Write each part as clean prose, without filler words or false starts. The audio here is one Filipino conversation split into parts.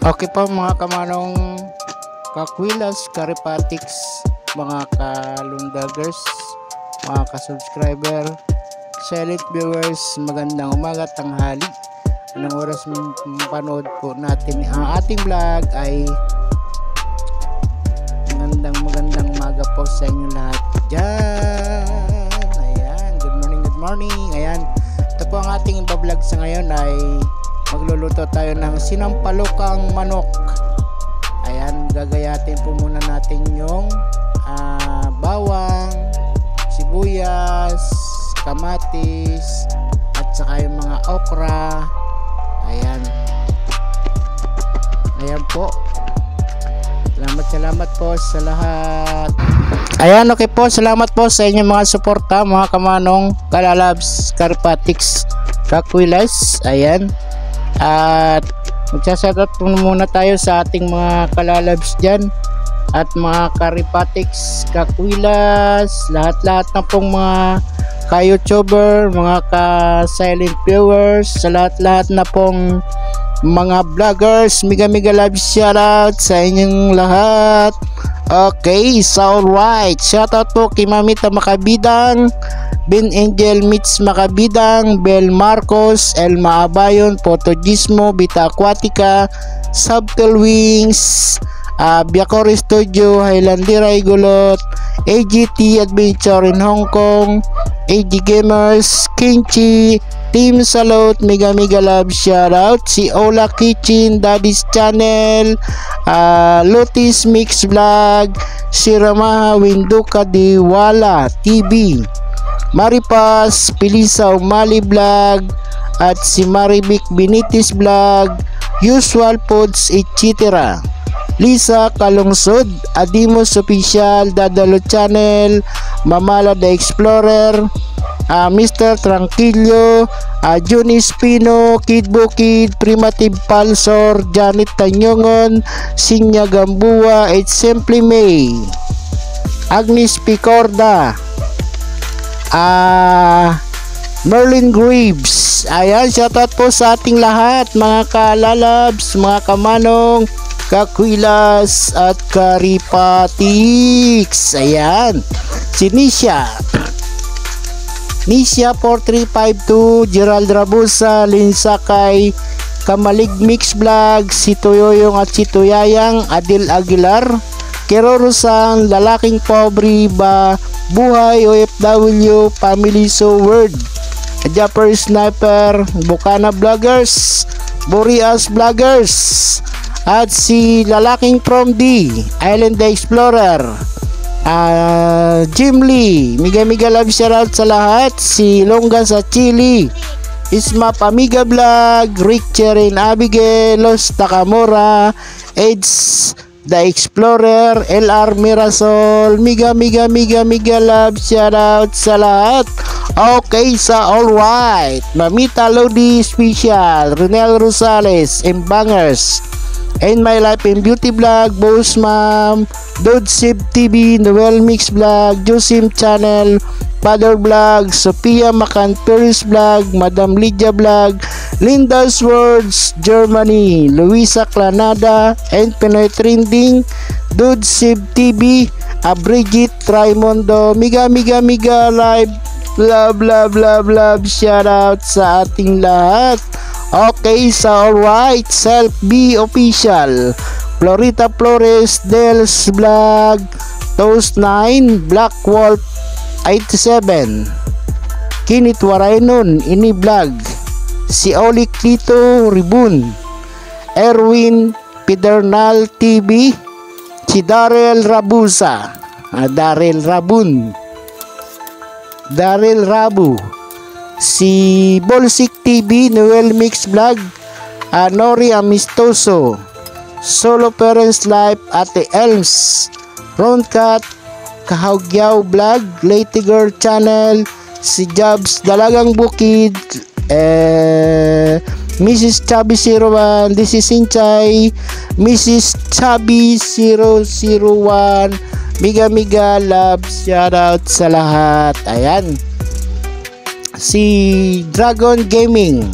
Okay po mga kamanong kakwilas, karipatics, mga kalundagers, mga ka-subscriber, silent viewers, magandang umaga, tanghali. Anong oras panood po natin ang ating vlog ay magandang umaga po sa inyo lahat dyan. Ayan, good morning. Ayan, ito po ang ating vlog sa ngayon ay magluluto tayo ng sinampalukang manok. Ayan, gagayatin po muna natin yung bawang, sibuyas, kamatis, at saka yung mga okra. Ayan po. Salamat po sa lahat. Ayan, okay po. Salamat po sa inyong mga suporta, mga kamanong kalalabs, karipatics, kakwilas. Ayan. At magsasoutout po muna tayo sa ating mga kalalabs dyan at mga karipatics, kakwilas, lahat na pong mga ka-youtuber, mga ka-silent viewers, sa lahat na pong mga vloggers. Mega love shoutout sa inyong lahat. Okay, so alright, shoutout po kay Mamita Makabidang, Ben Angel Mitz Makabidang, Bel Marcos, Elma Abayon, Potogismo, Bita Aquatica, Subtle Wings, Biakori Studio, Highlandiray Gulot, AGT Adventure in Hong Kong, AG Gamers, Kinchi, Team Salute, Mega love shoutout, si Ola Kitchen, Daddy's Channel, Lotus Mix Vlog, si Ramaha Winduka Diwala TV, Maripas Pilisaw Mali Vlog, at si Maribic Benitis Vlog, Usual Foods, etc. Lisa Kalungsod, Adimos Official, Dadalo Channel, Mamala the Explorer, Mr. Tranquillo, Juni Spino, Kid Bukid, Primitive Palsor, Janet Tanyongon, Sinya Gambua, It's Simply May, Agnes Picorda, Merlin Graves. Ayan, shoutout po sa ating lahat, mga kalalabs, mga kamanong kakwilas at karipatics. Ayan, si Nisha 4352, Gerald Rabusa, Linsakay, Kamalig Mix Vlog, si Toyoyong at si Tuyayang, Adil Aguilar, Kerorosan, Lalaking Pobre ba, Buhay OFW, Family So Word, Japper Sniper, Bukana Vloggers, Boreas Vloggers, at si Lalaking From D, Island the Explorer, Jim Lee, mega love shoutout sa lahat, si Longga sa Chile, Ismap Amiga Vlog, Rick Cherin Abigail, Los Takamura, AIDS the Explorer, LR Mirasol, mega love shoutout sa lahat. Okay, sa alright, Mamita Lodi Special, Renel Rosales, Embangers, In My Life in Beauty Vlog, Boss Ma'am, Dodsib TV, Noel Mix Vlog, Josim Channel, Father Vlog, Sophia Macan Paris Vlog, Madam Lydia Vlog, Linda's Words, Germany, Luisa Clanada, and Pinoy Trending, Dodsib TV, Bridget Raimundo, mega live, love, shout out sa ating lahat. Okay, sa alright, Self B Official, Florita Flores, Dels Vlog, Toast 9, Black Wolf 87, Kinit Warainon, Ini Vlog, si Oli Clito Ribun, Erwin Pedernal TV, si Daryl Rabusa, Daryl Rabu, si Bolsik TV, Noel Mix Vlog, Nori Amistoso, Solo Parents Life, Ate Elms, Roncat, Kahagyaw Vlog, Lady Girl Channel, si Jobs Dalagang Bukid, Mrs. Chubby 01, this is Sinchay, Mrs. Chubby 001, mega love shoutout sa lahat. Ayan, si Dragon Gaming,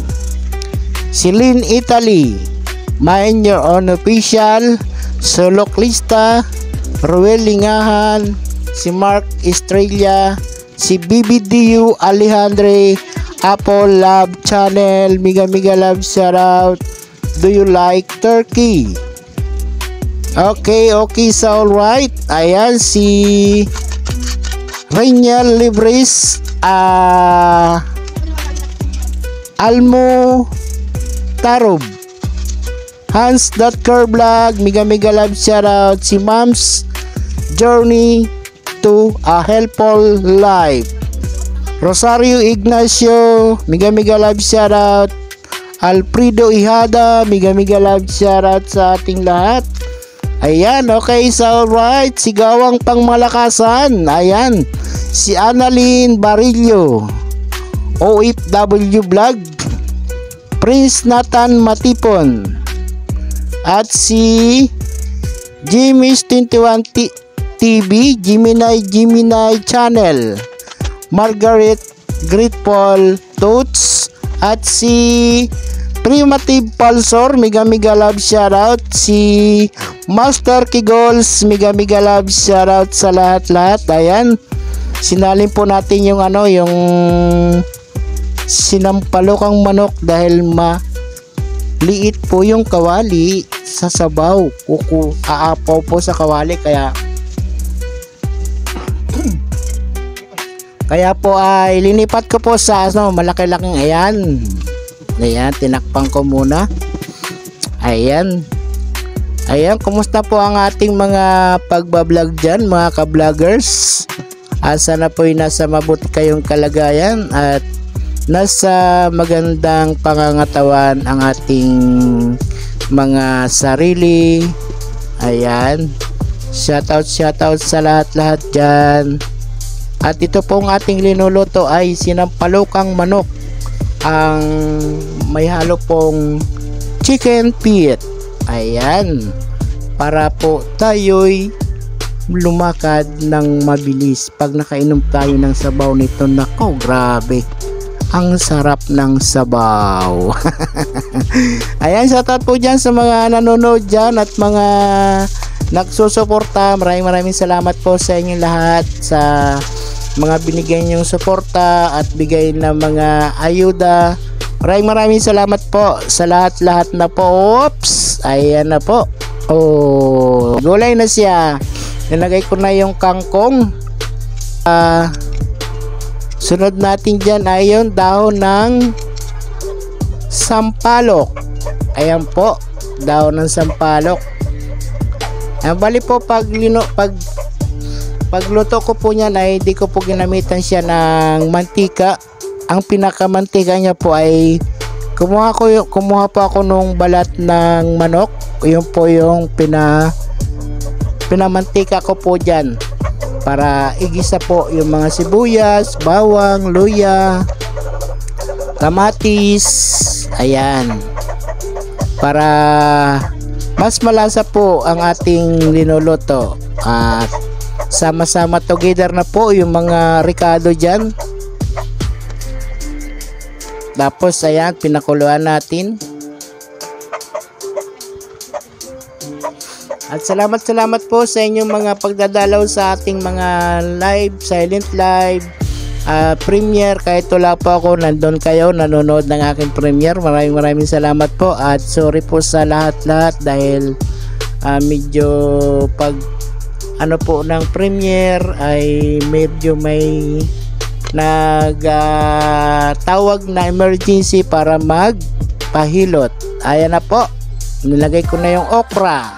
si Lynn Italy, Mind Your Own Official, Sulok Lista, Ruel Lingahan, si Mark Estrella, si BBDU Alejandre, Apple Love Channel, Miga Love shoutout. Do you like turkey? Okay, so alright. Ayan si Reynal Libris, Almo Tarob, Hans.Curvlog, Miga love shoutout. Si Mom's Journey to a Helpful Life, Rosario Ignacio, Miga love shoutout. Alfredo Ihada, Miga love shoutout sa ating lahat. Ayan, okay, so alright. Sigawang Pangmalakasan, ayan, si Annalyn Barillo, OFW Vlog, Prince Nathan Matipon, at si Jimmy's 21 TV, Gemini Channel, Margaret Grateful Toots, at si Primitive Pulsor, Miga love shoutout. Si Master Kigols, Miga love shoutout sa lahat-lahat. Ayan, sinalin po natin yung yung sinampalokang manok dahil maliit po yung kawali sa sabaw. Aapaw po sa kawali, kaya po ay linipat ko po sa malaki-laking. Ayan, tinakpan ko muna. Ayan, kumusta po ang ating mga pagbablog dyan, mga ka-vloggers? Sana po ay nasa mabuti kayong kalagayan at nasa magandang pangangatawan ang ating mga sarili. Ayan, shoutout sa lahat-lahat dyan. At ito pong ating linuluto ay sinampalokang manok, ang may halo pong chicken feet. Ayan, para po tayo'y lumakad ng mabilis pag nakainom tayo ng sabaw nito. Nako, grabe, ang sarap ng sabaw. Ayan, shoutout po dyan sa mga nanonood dyan at mga nagsusuporta. Maraming salamat po sa inyong lahat sa mga binigay niyong suporta at bigay na mga ayuda. Maraming salamat po sa lahat na po. Oops, ayan na po. Oh, gulay na siya. Nilagay ko na yung kangkong. Sunod natin dyan ay yung dahon ng sampalok. Ayan po, dahon ng sampalok. Bali po pagluto ko po niyan ay di ko po ginamitan siya ng mantika. Ang pinakamantika niya po ay kumuha po ako nung balat ng manok. Yun po yung pinamantika ko po dyan para igisa po yung mga sibuyas, bawang, luya, kamatis. Ayan, para mas malasa po ang ating linuluto. At sama-sama together na po yung mga ricado dyan. Tapos ayan, pinakuluan natin. At salamat po sa inyong mga pagdadalaw sa ating mga live, silent live, premiere. Kahit wala po ako, nandun kayo, nanonood ng aking premiere. Maraming salamat po. At sorry po sa lahat dahil medyo po ng premiere ay medyo may tawag na emergency para magpahilot. Ayan na po, nilagay ko na yung okra.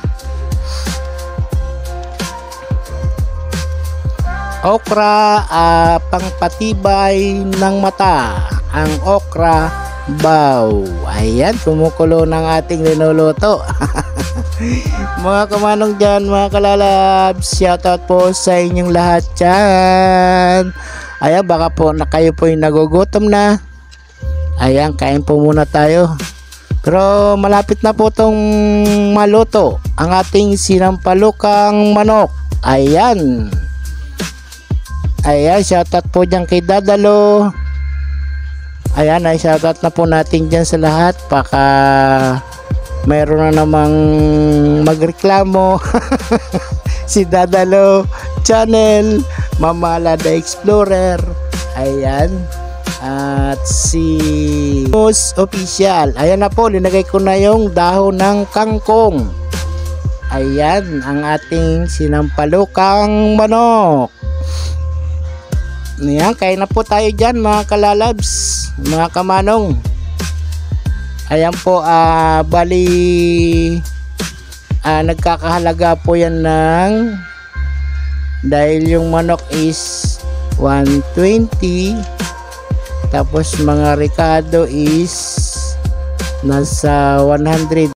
Pangpatibay ng mata, ang okra baw. Ayan, kumukulo ng ating linuluto. Mga kamanong dyan, mga kalalabs, shoutout po sa inyong lahat dyan. Ayan, baka po kayo po yung nagugutom na. Ayan, kain po muna tayo. Pero malapit na po tong maluto ang ating sinampalukang manok. Ayan, shoutout po dyan kay Dadalo. Ayan, ay shoutout na po natin dyan sa lahat. mayroon na namang magreklamo. Si Dadalo Channel, Mamala the Explorer, ayan, at si Moose Official. Ayan na po, linagay ko na yung dahon ng kangkong. Ayan ang ating sinampalukang manok. Ayan, kain na po tayo dyan mga kalalabs, mga kamanong. Ayan po, bali nagkakahalaga po yan ng, dahil yung manok is 120, tapos mga Ricardo is nasa 100.